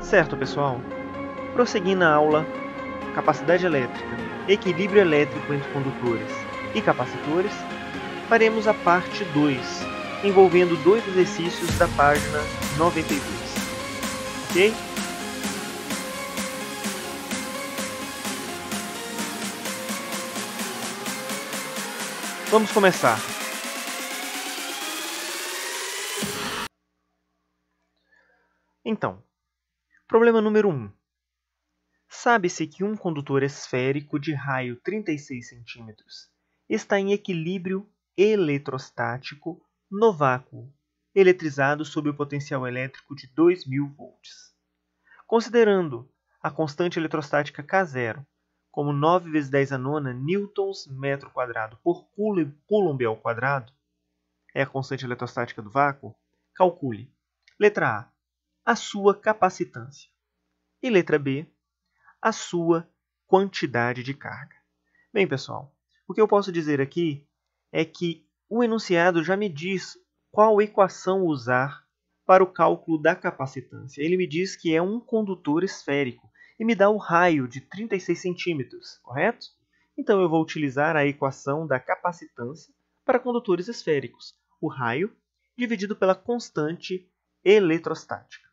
Certo, pessoal? Prosseguindo a aula, capacidade elétrica, equilíbrio elétrico entre condutores e capacitores, faremos a parte 2, envolvendo dois exercícios da página 92. Ok? Vamos começar. Então, problema número 1. Sabe-se que um condutor esférico de raio 36 cm está em equilíbrio eletrostático no vácuo, eletrizado sob o potencial elétrico de 2000 volts. Considerando a constante eletrostática K0 como 9 vezes 10 a nona newtons metro quadrado por coulomb ao quadrado, é a constante eletrostática do vácuo, calcule. Letra A sua capacitância. E letra B, a sua quantidade de carga. Bem, pessoal, o que eu posso dizer aqui é que o enunciado já me diz qual equação usar para o cálculo da capacitância. Ele me diz que é um condutor esférico e me dá o raio de 36 centímetros, correto? Então eu vou utilizar a equação da capacitância para condutores esféricos, o raio dividido pela constante eletrostática.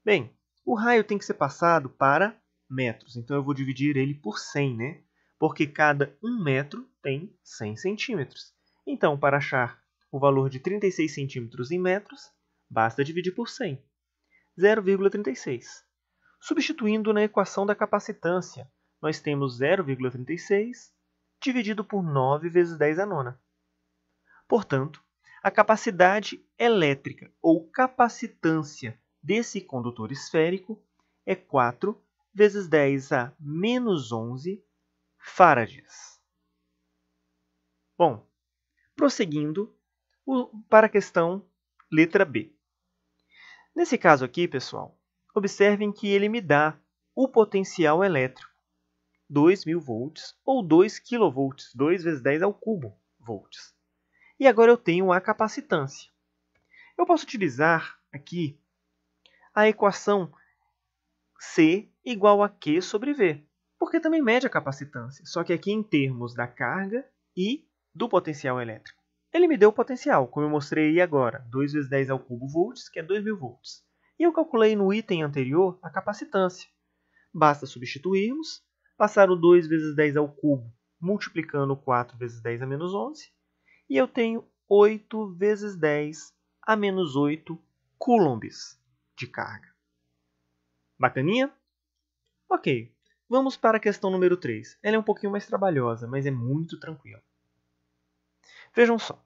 Bem, o raio tem que ser passado para metros, então eu vou dividir ele por 100, né? Porque cada 1 metro tem 100 centímetros. Então, para achar o valor de 36 centímetros em metros, basta dividir por 100, 0,36. Substituindo na equação da capacitância, nós temos 0,36 dividido por 9 vezes 10 a nona. Portanto, a capacidade elétrica ou capacitância desse condutor esférico é 4 vezes 10 a menos 11 farads. Bom, prosseguindo para a questão letra B. Nesse caso aqui, pessoal, observem que ele me dá o potencial elétrico, 2000 volts ou 2 kV, 2 vezes 10 ao cubo volts. E agora eu tenho a capacitância. Eu posso utilizar aqui a equação C igual a Q sobre V, porque também mede a capacitância, só que aqui em termos da carga e do potencial elétrico. Ele me deu o potencial, como eu mostrei aí agora, 2 vezes 10 ao cubo volts, que é 2000 volts. E eu calculei no item anterior a capacitância. Basta substituirmos, passar o 2 vezes 10 ao cubo, multiplicando 4 vezes 10 a menos 11, e eu tenho 8 vezes 10 a menos 8 coulombs de carga. Bacaninha? Ok, vamos para a questão número 3. Ela é um pouquinho mais trabalhosa, mas é muito tranquila. Vejam só.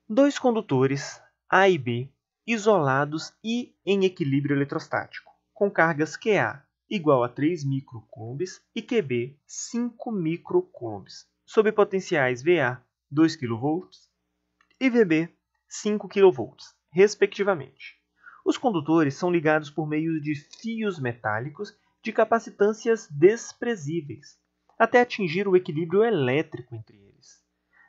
Dois condutores, A e B, isolados e em equilíbrio eletrostático, com cargas QA igual a 3 microcoulombs e QB 5 microcoulombs, sob potenciais VA 2 kV e VB 5 kV, respectivamente. Os condutores são ligados por meio de fios metálicos de capacitâncias desprezíveis, até atingir o equilíbrio elétrico entre eles.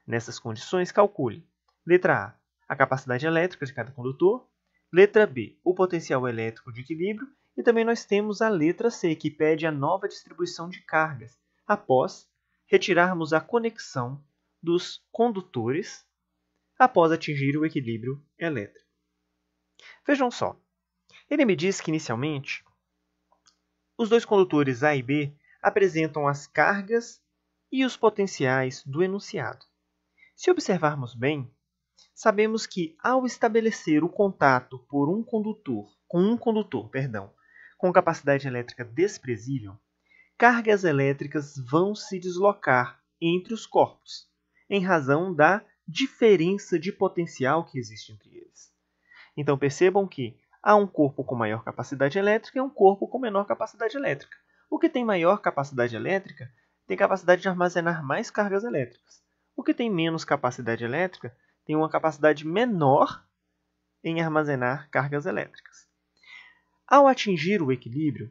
Nessas condições, calcule. Letra A capacidade elétrica de cada condutor. Letra B, o potencial elétrico de equilíbrio. E também nós temos a letra C, que pede a nova distribuição de cargas, após retirarmos a conexão dos condutores após atingir o equilíbrio elétrico. Vejam só, ele me diz que inicialmente os dois condutores A e B apresentam as cargas e os potenciais do enunciado. Se observarmos bem, sabemos que ao estabelecer o contato por um condutor com capacidade elétrica desprezível, cargas elétricas vão se deslocar entre os corpos, em razão da diferença de potencial que existe entre eles. Então percebam que há um corpo com maior capacidade elétrica e um corpo com menor capacidade elétrica. O que tem maior capacidade elétrica tem capacidade de armazenar mais cargas elétricas. O que tem menos capacidade elétrica tem uma capacidade menor em armazenar cargas elétricas. Ao atingir o equilíbrio,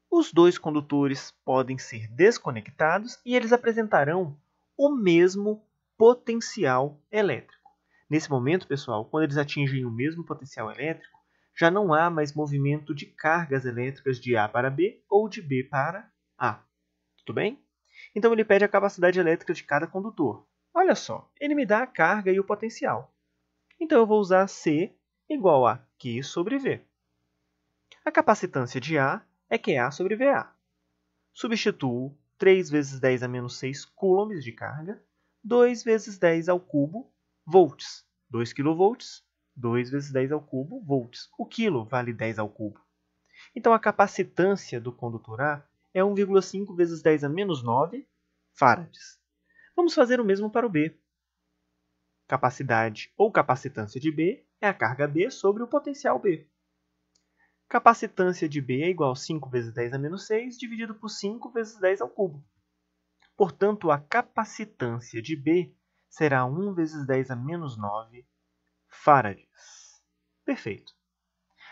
os dois condutores podem ser desconectados e eles apresentarão o mesmo potencial elétrico. Nesse momento, pessoal, quando eles atingem o mesmo potencial elétrico, já não há mais movimento de cargas elétricas de A para B ou de B para A. Tudo bem? Então ele pede a capacidade elétrica de cada condutor. Olha só, ele me dá a carga e o potencial. Então eu vou usar C igual a Q sobre V. A capacitância de A é QA sobre VA. Substituo 3 vezes 10 a menos 6 coulombs de carga, 2 vezes 10 ao cubo, volts. 2 kV, 2 vezes 10 ao cubo, volts. O quilo vale 10 ao cubo. Então a capacitância do condutor A é 1,5 vezes 10 a menos 9 farads. Vamos fazer o mesmo para o B. Capacidade ou capacitância de B é a carga B sobre o potencial B. Capacitância de B é igual a 5 vezes 10 a menos 6 dividido por 5 vezes 10 ao cubo. Portanto, a capacitância de B será 1 vezes 10 a menos 9 farads. Perfeito.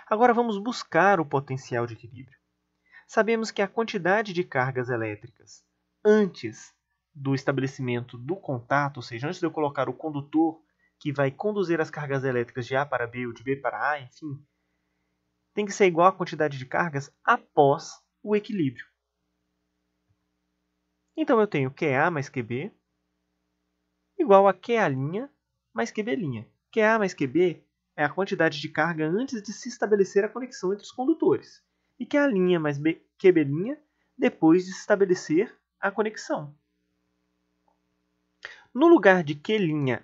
Agora vamos buscar o potencial de equilíbrio. Sabemos que a quantidade de cargas elétricas antes do estabelecimento do contato, ou seja, antes de eu colocar o condutor que vai conduzir as cargas elétricas de A para B ou de B para A, enfim, tem que ser igual à quantidade de cargas após o equilíbrio. Então eu tenho QA mais QB igual a QA' mais QB'. QA mais QB é a quantidade de carga antes de se estabelecer a conexão entre os condutores. E QA' mais QB' depois de se estabelecer a conexão. No lugar de Q',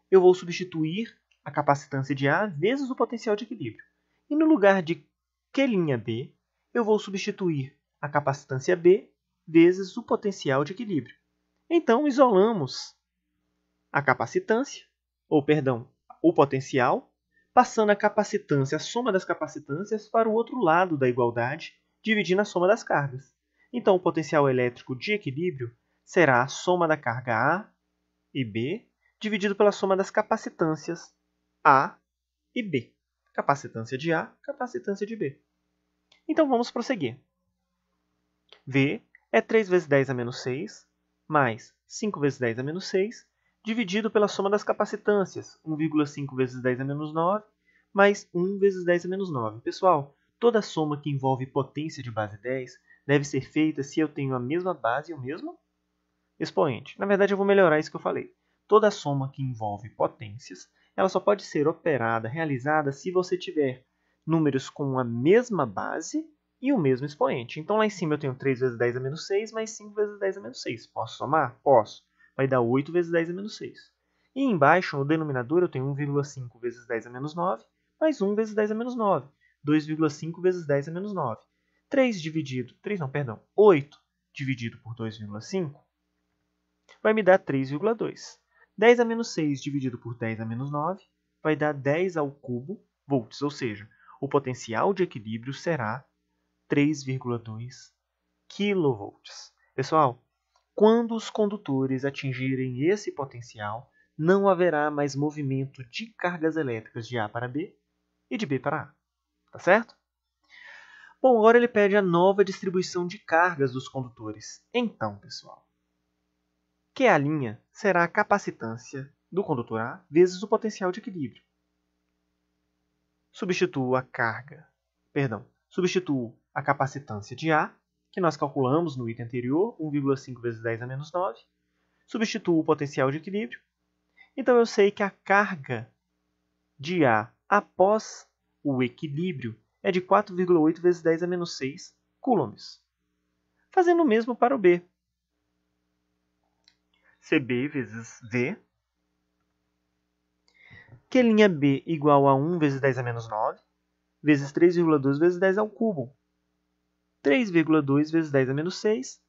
eu vou substituir a capacitância de A vezes o potencial de equilíbrio. E no lugar de Q', eu vou substituir a capacitância B vezes o potencial de equilíbrio. Então, isolamos a capacitância, o potencial, passando a capacitância, a soma das capacitâncias, para o outro lado da igualdade, dividindo a soma das cargas. Então, o potencial elétrico de equilíbrio será a soma da carga A e B, dividido pela soma das capacitâncias A e B. Capacitância de A, capacitância de B. Então, vamos prosseguir. V é 3 vezes 10 a menos 6, mais 5 vezes 10 a menos 6, dividido pela soma das capacitâncias, 1,5 vezes 10 a menos 9, mais 1 vezes 10 a menos 9. Pessoal, toda soma que envolve potência de base 10 deve ser feita se eu tenho a mesma base e o mesmo expoente. Na verdade, eu vou melhorar isso que eu falei. Toda soma que envolve potências, ela só pode ser operada, realizada, se você tiver números com a mesma base e o mesmo expoente. Então, lá em cima eu tenho 3 vezes 10 a menos 6, mais 5 vezes 10 a menos 6. Posso somar? Posso. Vai dar 8 vezes 10 a menos 6. E embaixo, no denominador, eu tenho 1,5 vezes 10 a menos 9, mais 1 vezes 10 a menos 9. 2,5 vezes 10 a menos 9. 8 dividido por 2,5 vai me dar 3,2. 10 a menos 6 dividido por 10 a menos 9 vai dar 10 ao cubo volts, ou seja, o potencial de equilíbrio será 3,2 kV. Pessoal, quando os condutores atingirem esse potencial, não haverá mais movimento de cargas elétricas de A para B e de B para A. Tá certo? Bom, agora ele pede a nova distribuição de cargas dos condutores. Então, pessoal, QA' será a capacitância do condutor A vezes o potencial de equilíbrio. Substituo a capacitância de A, que nós calculamos no item anterior, 1,5 vezes 10 a menos 9. Substituo o potencial de equilíbrio. Então, eu sei que a carga de A após o equilíbrio é de 4,8 vezes 10 a menos 6 coulombs. Fazendo o mesmo para o B. CB vezes V. Q'B igual a 1 vezes 10 a menos 9, vezes 3,2 vezes 10 ao cubo. 3,2 vezes 10 a menos 6,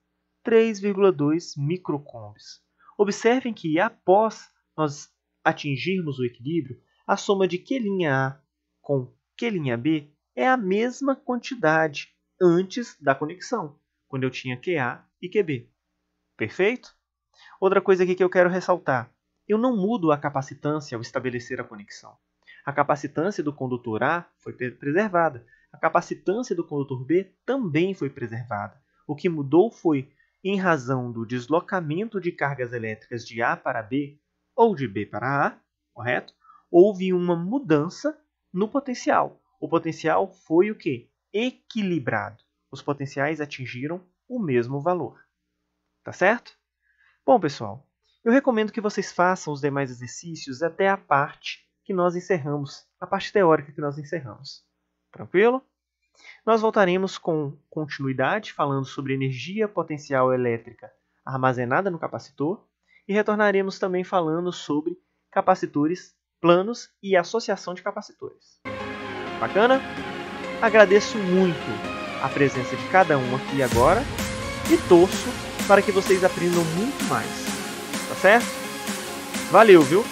3,2 microcoulombs. Observem que após nós atingirmos o equilíbrio, a soma de Q'A com Q'B é a mesma quantidade antes da conexão, quando eu tinha QA e QB. Perfeito? Outra coisa aqui que eu quero ressaltar. Eu não mudo a capacitância ao estabelecer a conexão. A capacitância do condutor A foi preservada. A capacitância do condutor B também foi preservada. O que mudou foi, em razão do deslocamento de cargas elétricas de A para B ou de B para A, correto? Houve uma mudança no potencial. O potencial foi o quê? Equilibrado. Os potenciais atingiram o mesmo valor. Tá certo? Bom, pessoal, eu recomendo que vocês façam os demais exercícios até a parte que nós encerramos, a parte teórica que nós encerramos. Tranquilo? Nós voltaremos com continuidade, falando sobre energia potencial elétrica armazenada no capacitor, e retornaremos também falando sobre capacitores planos e associação de capacitores. Bacana? Agradeço muito a presença de cada um aqui agora e torço para que vocês aprendam muito mais. Tá certo? Valeu, viu?